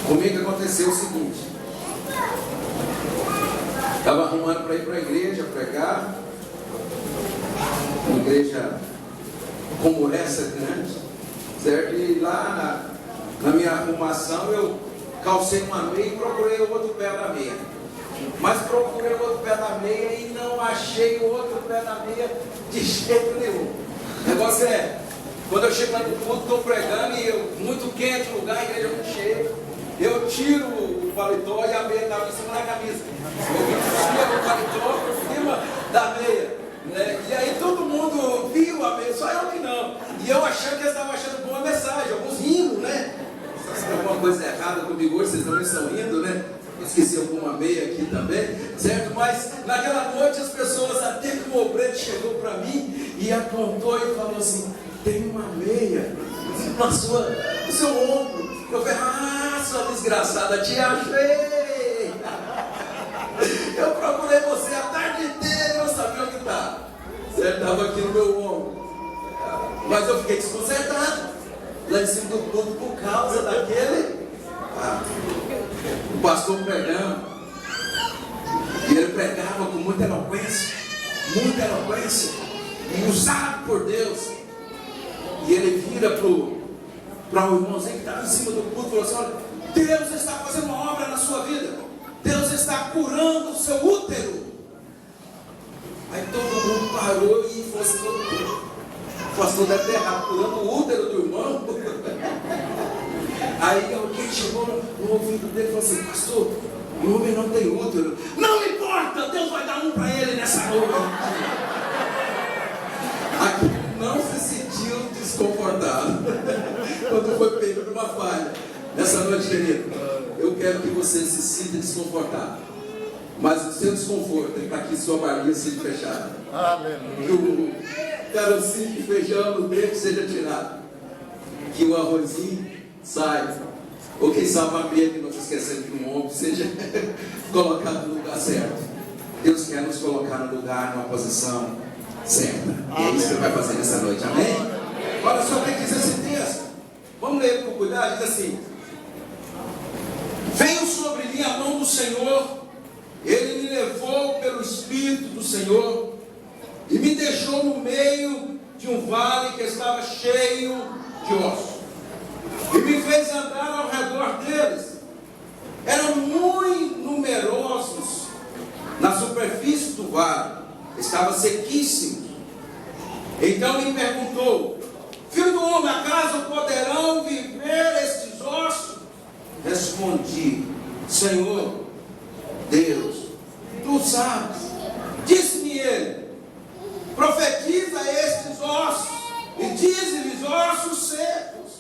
Comigo aconteceu o seguinte: estava arrumando para ir para a igreja pregar, uma igreja como essa grande, certo? E lá na minha arrumação eu calcei uma meia e procurei o outro pé da meia. Mas procurei o outro pé da meia e não achei o outro pé da meia de jeito nenhum. O negócio é, quando eu chego lá no culto, estou pregando e muito quente o lugar, a igreja muito cheia, eu tiro o paletó e a meia estava em cima da camisa. Eu tiro o paletó por cima da meia, né? E aí todo mundo viu a meia, só eu que não. E eu achando que eles estavam achando boa mensagem, alguns rindo, né? Se tem alguma coisa errada comigo hoje, vocês também estão rindo, né? Eu esqueci alguma meia aqui também, certo? Mas naquela noite as pessoas, até que o obreiro chegou para mim e apontou e falou assim: tem uma meia no seu ombro. Eu falei: ah, sua desgraçada, te achei. Eu procurei você a tarde inteira e não sabia onde estava. Certo? Estava aqui no meu ombro. Mas eu fiquei desconcertado lá em cima do culto por causa daquele. O pastor pregando, e ele pregava com muita eloquência, e usado por Deus. E ele vira para o irmãozinho que estava em cima do culto e falou assim: olha, Deus está fazendo uma obra na sua vida, Deus está curando o seu útero. Aí todo mundo parou e falou assim: o pastor deve ter errado, curando o útero do irmão. Aí alguém chegou no ouvido dele e falou assim: pastor, o homem não tem útero. Não importa, Deus vai dar um para ele nessa noite. Aqui não se sentiu desconfortado quando foi pego numa falha. Nessa noite, querido, eu quero que você se sinta desconfortável, mas o seu desconforto tem que estar aqui, sua barriga seja fechada. Que o carocinho de feijão no dedo seja tirado, que o arrozinho saia, ou quem sabe a meia que não se esquecendo que um ombro seja colocado no lugar certo. Deus quer nos colocar no lugar, numa posição certa. E é isso que Ele vai fazer nessa noite, amém? Olha só o que diz esse texto. Vamos ler com cuidado. Diz assim: veio sobre mim a mão do Senhor, Ele me levou pelo Espírito do Senhor e me deixou no meio de um vale que estava cheio de ossos, e me fez andar ao redor deles. Eram muito numerosos na superfície do vale, estava sequíssimo. Então me perguntou: filho do homem, acaso poderão viver estes ossos? Respondi: Senhor Deus, tu sabes. Disse-me ele: profetiza a estes ossos e dize-lhes: ossos secos,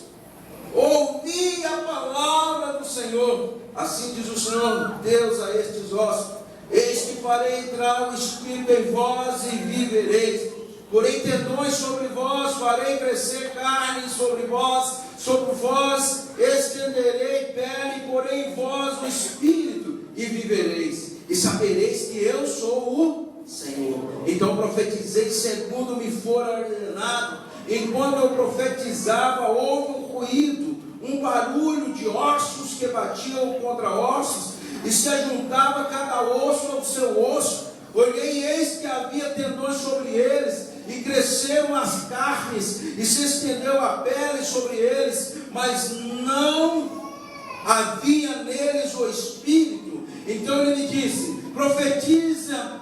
ouvi a palavra do Senhor. Assim diz o Senhor Deus a estes ossos: eis que farei entrar o Espírito em vós e vivereis. Porém tendões sobre vós, farei crescer carne sobre vós estenderei pele, porém vós o Espírito, e vivereis. E sabereis que eu sou o Senhor. Então profetizei segundo me fora ordenado. Enquanto eu profetizava, houve um ruído, um barulho de ossos que batiam contra ossos, e se ajuntava cada osso ao seu osso. Olhei e eis que havia tendões sobre eles, e cresceram as carnes, e se estendeu a pele sobre eles, mas não havia neles o Espírito. Então ele me disse: profetiza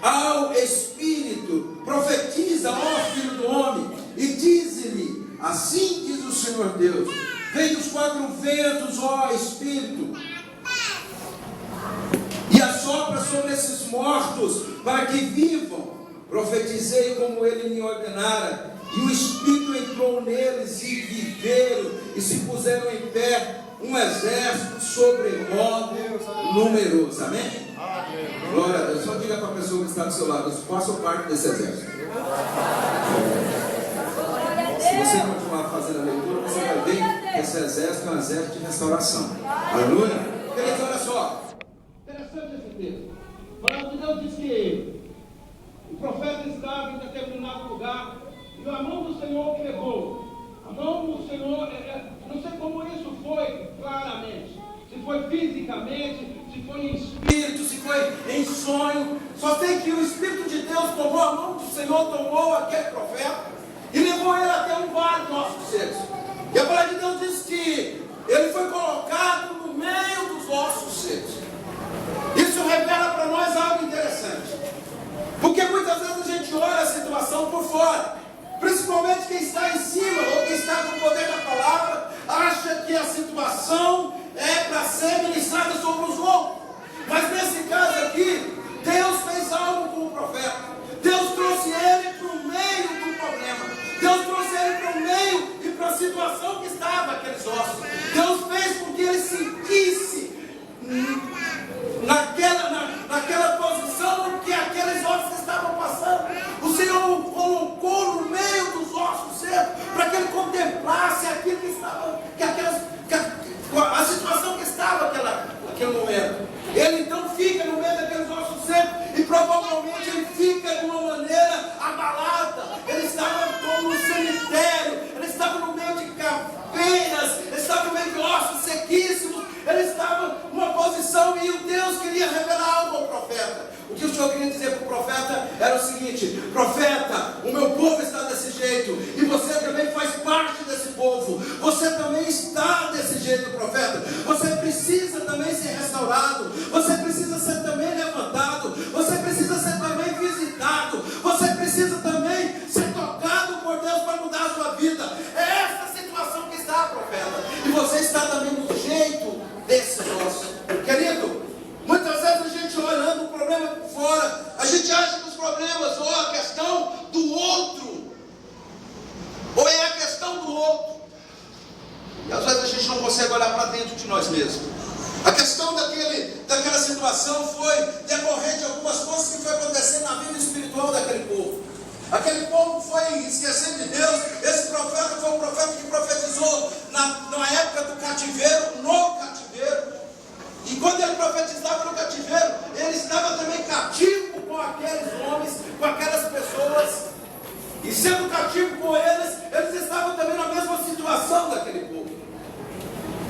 ao Espírito, profetiza, ó filho do homem, e dize-lhe: assim diz o Senhor Deus, vem dos quatro ventos, ó Espírito, e assopra sobre esses mortos, para que vivam. Profetizei como ele me ordenara, e o Espírito entrou neles, e viveram, e se puseram em pé, um exército sobremodo numeroso. Amém? Glória a Deus. Só diga para a pessoa que está do seu lado: eu faço parte desse exército. Se você continuar fazendo a leitura, você vai ver que esse exército é um exército de restauração. Aleluia. Queridos, olha só, interessante esse texto. A palavra de Deus diz que o profeta estava em determinado lugar, e a mão do Senhor o levou. A mão do Senhor, não sei como isso foi claramente, se foi fisicamente, se foi em espírito, se foi em sonho, só sei que o Espírito de Deus tomou a mão do Senhor, tomou aquele profeta e levou ele até um vale dos ossos secos. E a palavra de Deus diz que ele foi colocado no meio dos ossos secos. Isso revela para nós algo interessante, porque muitas vezes a gente olha a situação por fora, principalmente quem está em cima ou quem está com o poder da palavra, acha que a situação é para ser ministrada sobre os outros. Mas nesse caso aqui, Deus fez algo com o profeta. Deus trouxe ele para o meio do problema. Deus trouxe ele para o meio e para a situação que estava aqueles ossos. Deus fez com que ele sentisse naquela posição que aqueles ossos estavam passando. O Senhor o colocou no meio dos ossos secos para que ele contemplasse aquilo que estava, a situação que estava naquele momento. Ele então fica no meio daqueles ossos secos e provavelmente ele fica de uma maneira abalada. Ele estava como no cemitério, ele estava no meio de caveiras, ele estava no meio de ossos sequíssimos, ele estava numa posição e o Deus queria revelar algo ao profeta. O que o Senhor queria dizer para o profeta era o seguinte: profeta, o meu povo está desse jeito e você também faz parte desse povo. Você também está desse jeito, profeta. Você precisa também ser restaurado. Você precisa ser também levantado. Você precisa ser também visitado. Você precisa também ser tocado por Deus para mudar a sua vida. É essa a situação que está, profeta. E você está também no jeito desses ossos. Querido, muitas vezes a gente olhando o problema por fora, a gente acha que os problemas ou a questão do outro, ou é a questão do outro, e às vezes a gente não consegue olhar para dentro de nós mesmos. A questão daquela situação foi decorrente de algumas coisas que foi acontecendo na vida espiritual daquele povo. Aquele povo foi esquecendo de Deus. Esse profeta foi um profeta que profetizou na época do cativeiro, no cativeiro. E quando ele profetizava no cativeiro, ele estava também cativo com aqueles homens, com aquelas pessoas. E sendo cativo com eles estavam também na mesma situação daquele povo.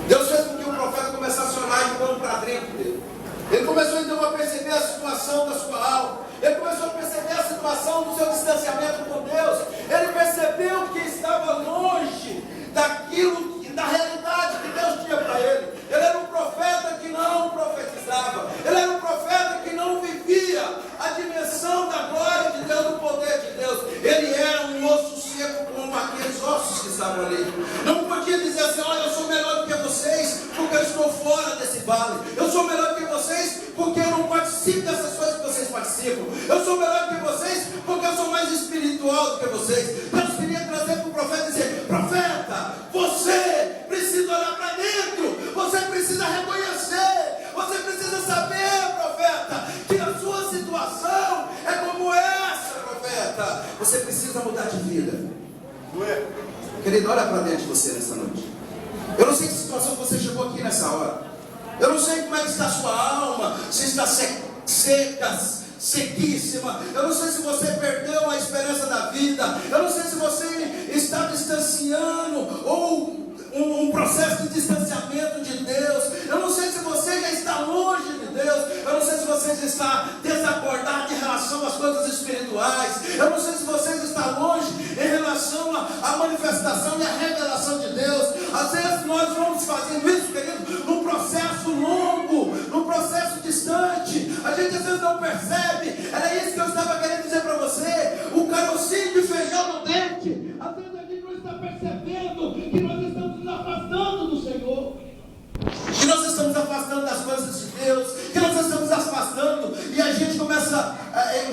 Deus fez com que o profeta começasse a olhar então para dentro dele. Ele começou então a perceber a situação da sua alma. Ele começou a perceber a situação do seu distanciamento com Deus. Ele percebeu que estava longe daquilo, da realidade que Deus tinha para ele. Ele era um profeta que não profetizava. Ele era um profeta que não vivia a dimensão da glória de Deus, do poder de Deus. Ele era um osso seco como aqueles ossos que estavam ali. Não podia dizer assim: olha, eu sou melhor do que vocês porque eu estou fora desse vale. Eu sou melhor do que vocês porque eu não participo dessas coisas que vocês participam. Eu sou melhor do que vocês porque eu sou mais espiritual do que vocês. Deus queria trazer para o profeta e dizer: profeta, você precisa olhar para dentro. Você precisa reconhecer. Você precisa saber, profeta, que a sua situação é como essa, profeta. Você precisa mudar de vida. Querido, olha para dentro de você nessa noite. Eu não sei que situação você chegou aqui nessa hora. Eu não sei como é que está a sua alma. Se está seca, sequíssima. Eu não sei se você perdeu a esperança da vida. Eu não sei se você está distanciando ou um processo de distanciamento de Deus. Eu não sei se você já está longe de Deus. Eu não sei se você já está desacordado em relação às coisas espirituais. Eu não sei se você já está longe em relação à manifestação e à revelação de Deus. Às vezes nós vamos fazendo isso, querido, num processo longo, num processo distante. A gente às vezes não percebe. Era isso que eu estava querendo dizer para você. O carocinho de feijão no dente. Às vezes a gente não está percebendo que nós estamos nos afastando do Senhor, que nós estamos afastando das coisas de Deus, que nós estamos afastando, e a gente começa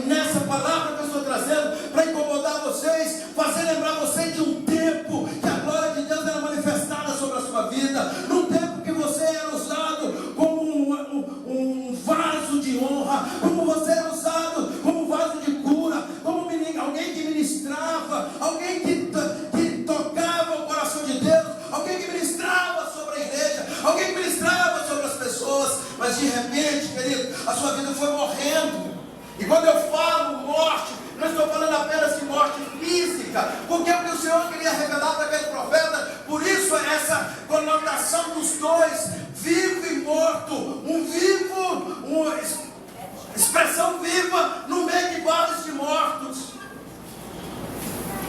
nessa palavra que eu estou trazendo para incomodar vocês, fazer lembrar vocês de um tempo que a glória de Deus era manifestada sobre a sua vida, num tempo que você era usado como um vaso de honra, como você era usado como um vaso de cura, como alguém que ministrava, alguém que tocava o coração de Deus, alguém que ministrava sobre a igreja, alguém que ministrava sobre as pessoas. Mas de repente, querido, a sua vida foi morrendo. E quando eu falo morte, não estou falando apenas de morte física, porque o que o Senhor queria revelar para aquele profeta Por isso essa conotação dos dois, vivo e morto, uma expressão viva no meio de guardas de mortos.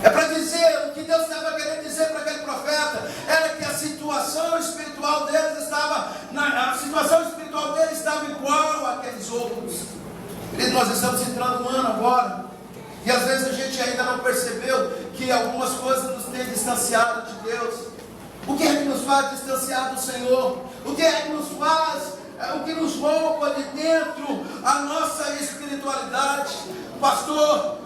É para dizer, o que Deus estava querendo dizer para aquele profeta, era que a situação espiritual deles estava igual àqueles outros. Querido, nós estamos entrando no ano agora, e às vezes a gente ainda não percebeu que algumas coisas nos têm distanciado de Deus. O que é que nos faz distanciar do Senhor? O que é que nos faz, o que nos rouba de dentro a nossa espiritualidade? Pastor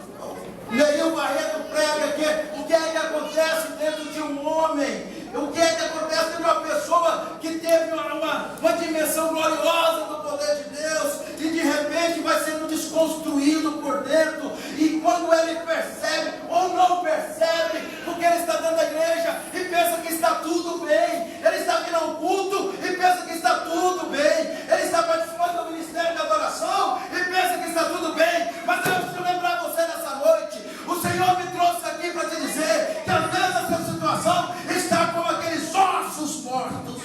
Neil Barreto prega que o que é que acontece dentro de um homem? O que é que acontece dentro de uma pessoa que teve uma dimensão gloriosa do poder de Deus e de repente vai sendo desconstruído por dentro, e quando ele percebe ou não percebe, porque ele está dentro da igreja e pensa que está tudo bem, ele está vindo ao culto e pensa que está tudo bem, ele está participando do ministério da adoração e pensa que está tudo bem, mas eu preciso lembrar você nessa noite, o Senhor me trouxe aqui para te dizer que às vezes a sua situação está como aqueles ossos mortos.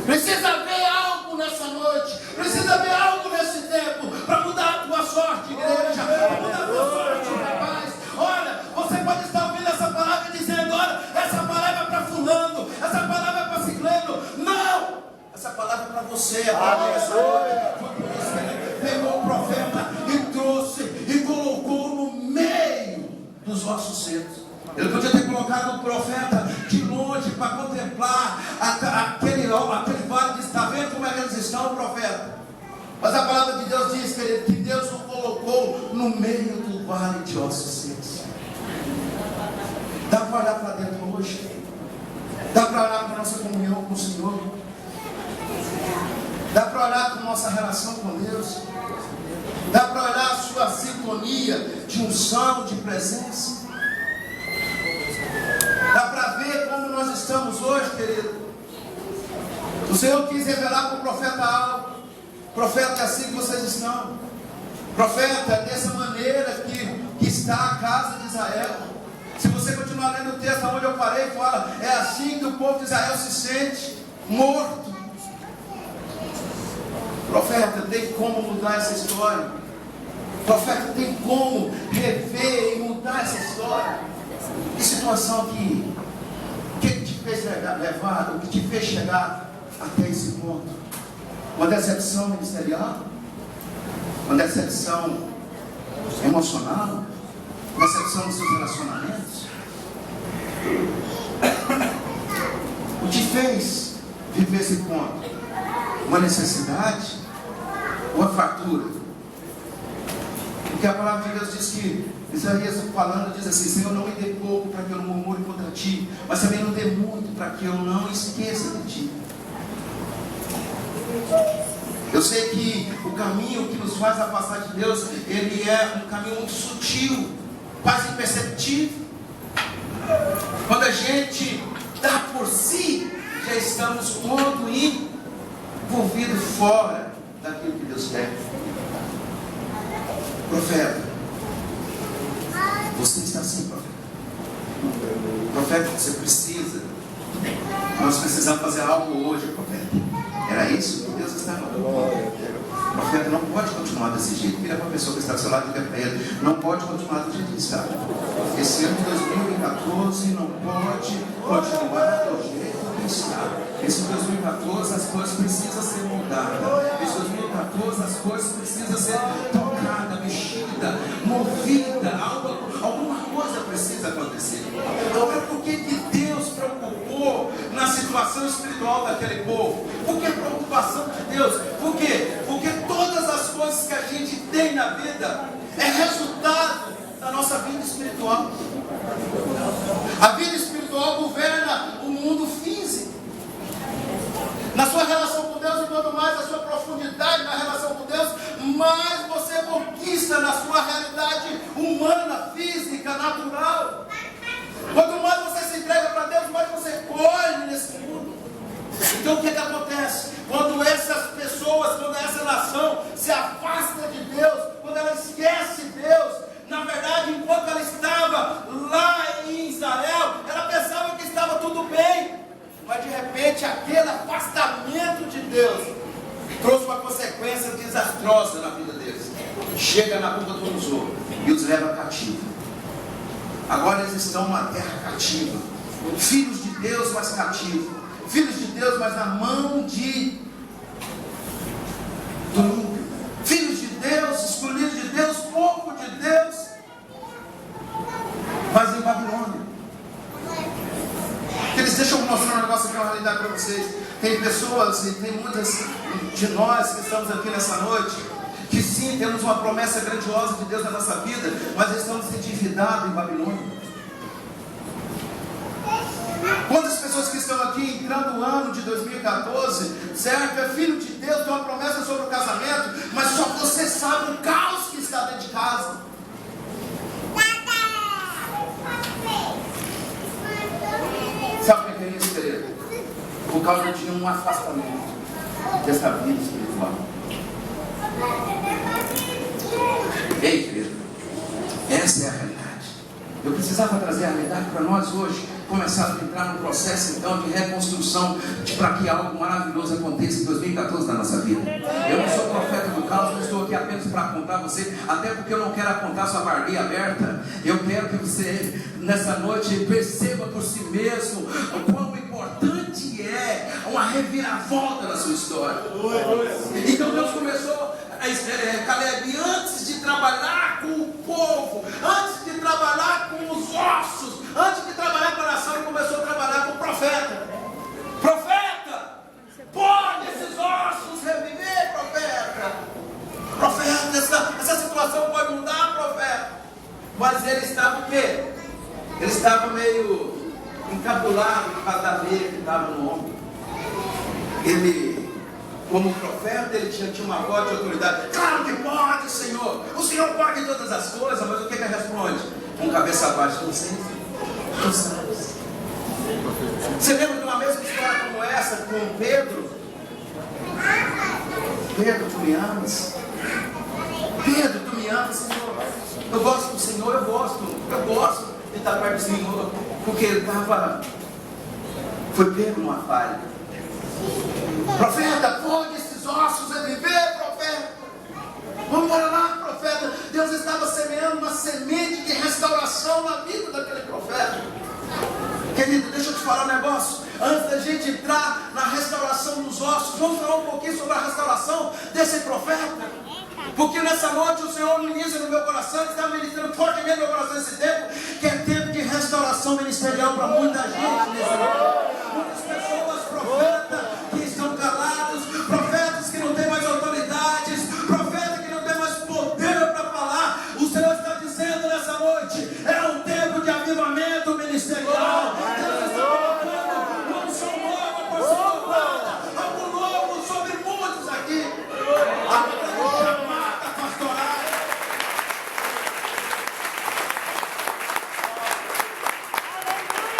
Precisa haver algo nessa noite, precisa haver algo nesse tempo para mudar a tua sorte, igreja, para mudar a tua sorte, rapaz. Olha, você pode estar ouvindo essa palavra e dizendo: olha, essa palavra é para fulano, essa palavra é para ciclano. Não! Essa palavra é para você, é para mim essa noite. Foi por isso que ele pegou o profeta e trouxe e colocou no meio dos ossos secos. Ele podia ter colocado o profeta de longe para contemplar aquele vale, está vendo como é que eles estão, profeta? Mas a palavra de Deus diz, querido, que Deus o colocou no meio do vale de ossos secos. Dá para olhar para dentro hoje? Dá para olhar para a nossa comunhão com o Senhor? Dá para olhar para a nossa relação com Deus? Dá para olhar a sua sintonia de unção, de presença? Dá para ver como nós estamos hoje, querido? O Senhor quis revelar para o profeta algo. Profeta, é assim que vocês estão. Profeta, dessa maneira que está a casa de Israel. Se você continuar lendo o texto onde eu parei, fala, é assim que o povo de Israel se sente morto. Profeta, tem como mudar essa história? Profeta, tem como rever e mudar essa história? Que situação que te fez levar, o que te fez chegar até esse ponto? Uma decepção ministerial? Uma decepção emocional? Uma decepção dos seus relacionamentos? O que te fez viver esse ponto? Uma necessidade? Uma fartura? Porque a palavra de Deus diz que Isaías falando diz assim: Senhor, não me dê pouco para que eu não murmure contra ti, mas também não dê muito para que eu não esqueça de ti. Eu sei que o caminho que nos faz afastar de Deus, ele é um caminho muito sutil, quase imperceptível. Quando a gente dá por si, já estamos todo envolvidos fora daquilo que Deus quer. Profeta, você está assim, profeta. Profeta, você precisa. Nós precisamos fazer algo hoje, profeta. Era isso que Deus estava falando. Profeta, não pode continuar desse jeito. Vira para a pessoa que está do seu lado e diga para ele: não pode continuar do jeito que está. Esse ano de 2014 não pode continuar do jeito que está. Esse 2014 as coisas precisam ser mudadas. Esse 2014 as coisas precisam ser tocadas, mexidas, movidas. Alguma coisa precisa acontecer. Agora, por que Deus preocupou na situação espiritual daquele povo? Por que preocupação de Deus? Por quê? Porque todas as coisas que a gente tem na vida é resultado da nossa vida espiritual. A vida espiritual governa o mundo físico. Na sua relação com Deus, e quanto mais a sua profundidade na relação com Deus, mais você conquista na sua realidade humana, física, natural. Quanto mais você se entrega para Deus, mais você colhe nesse mundo. Então o que acontece? Quando essas pessoas, quando essa nação se afasta de Deus, quando ela esquece Deus, na verdade, enquanto ela estava lá em Israel, ela pensava que estava Simplesmente aquele afastamento de Deus trouxe uma consequência desastrosa na vida deles. Chega na boca do Nabucodonosor e os leva cativo. Agora eles estão numa terra cativa. Filhos de Deus, mas cativos. Filhos de Deus, mas na mão do ímpio. Filhos de Deus, escolhidos de Deus, povo de Deus, mas em Babilônia. Eles deixam eu mostrar um negócio aqui, uma realidade para vocês. Tem pessoas, e tem muitas de nós que estamos aqui nessa noite, que sim, temos uma promessa grandiosa de Deus na nossa vida, mas estamos endividados em Babilônia. Quantas pessoas que estão aqui entrando no ano de 2014, certo? É filho de Deus, tem uma promessa sobre o casamento, mas só você sabe o caos que está dentro de casa. Sabe o que é isso, querido? Por causa de um afastamento dessa vida espiritual. Ei, querido, essa é a realidade. Eu precisava trazer a realidade para nós hoje, começar a entrar num processo então de reconstrução, para que algo maravilhoso aconteça em 2014 na nossa vida. Eu não sou profeta do caos, não estou aqui apenas para apontar você, até porque eu não quero apontar sua barriga aberta. Eu quero que você nessa noite perceba por si mesmo o quão importante é uma reviravolta na sua história. Então Deus começou, Caleb, antes de trabalhar com o povo, antes de trabalhar com os ossos, antes de trabalhar com a nação, ele começou a trabalhar com o profeta. Profeta, pode esses ossos reviver, profeta. Profeta, essa situação pode mudar, profeta. Mas ele estava o quê? Ele estava meio encabulado por causa da veia que estava no ombro. Ele, como profeta, ele tinha uma voz de autoridade. Claro que pode, Senhor. O Senhor pode todas as coisas, mas o que ele responde? Com cabeça baixa, não sei. Tu sabes. Você lembra de uma mesma história como essa com Pedro? Pedro, tu me amas? Pedro, tu me amas, Senhor? Eu gosto do Senhor, eu gosto de estar perto do Senhor, porque ele foi pego numa falha. Profeta, pode esses ossos reviver, profeta? Vamos lá, profeta. Deus estava semeando uma semente de restauração na vida daquele profeta. Querido, deixa eu te falar um negócio. Antes da gente entrar na restauração dos ossos, vamos falar um pouquinho sobre a restauração desse profeta. Porque nessa noite o Senhor ministra no meu coração, está ministrando fortemente no meu coração esse tempo, que é tempo de restauração ministerial para muita gente nesse momento. Muitas pessoas, profetas, que estão calados, profetas que não têm mais autoridades, profetas que não têm mais poder para falar. O Senhor está dizendo nessa noite, é um tempo de avivamento ministerial. Deus está colocando uma unção nova por sua vida, algo novo sobre muitos aqui. Chamada pastoral.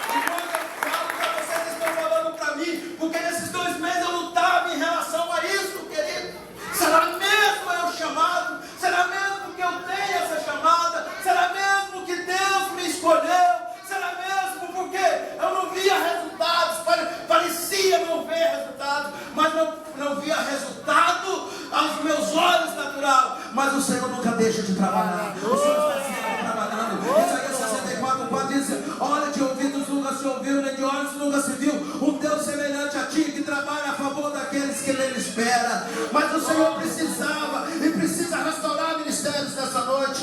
E quando eu falo para vocês, estão falando para mim, porque nesses 2 meses eu lutava em relação a isso, querido. Será mesmo é o chamado? Será mesmo que eu tenho essa chamada? Será mesmo que Deus me escolheu? Será mesmo porque eu não via resultados? Parecia não ver resultados, mas não via resultado aos meus olhos natural. Mas o Senhor nunca deixa de trabalhar. O Senhor está sempre trabalhando. Isaías 64:4 diz: olha, de ouvidos nunca se ouviu, nem de olhos nunca se viu um Deus semelhante a ti, que trabalha a favor daqueles que nele esperam. Mas o Senhor precisava e precisa restaurar ministérios nessa noite.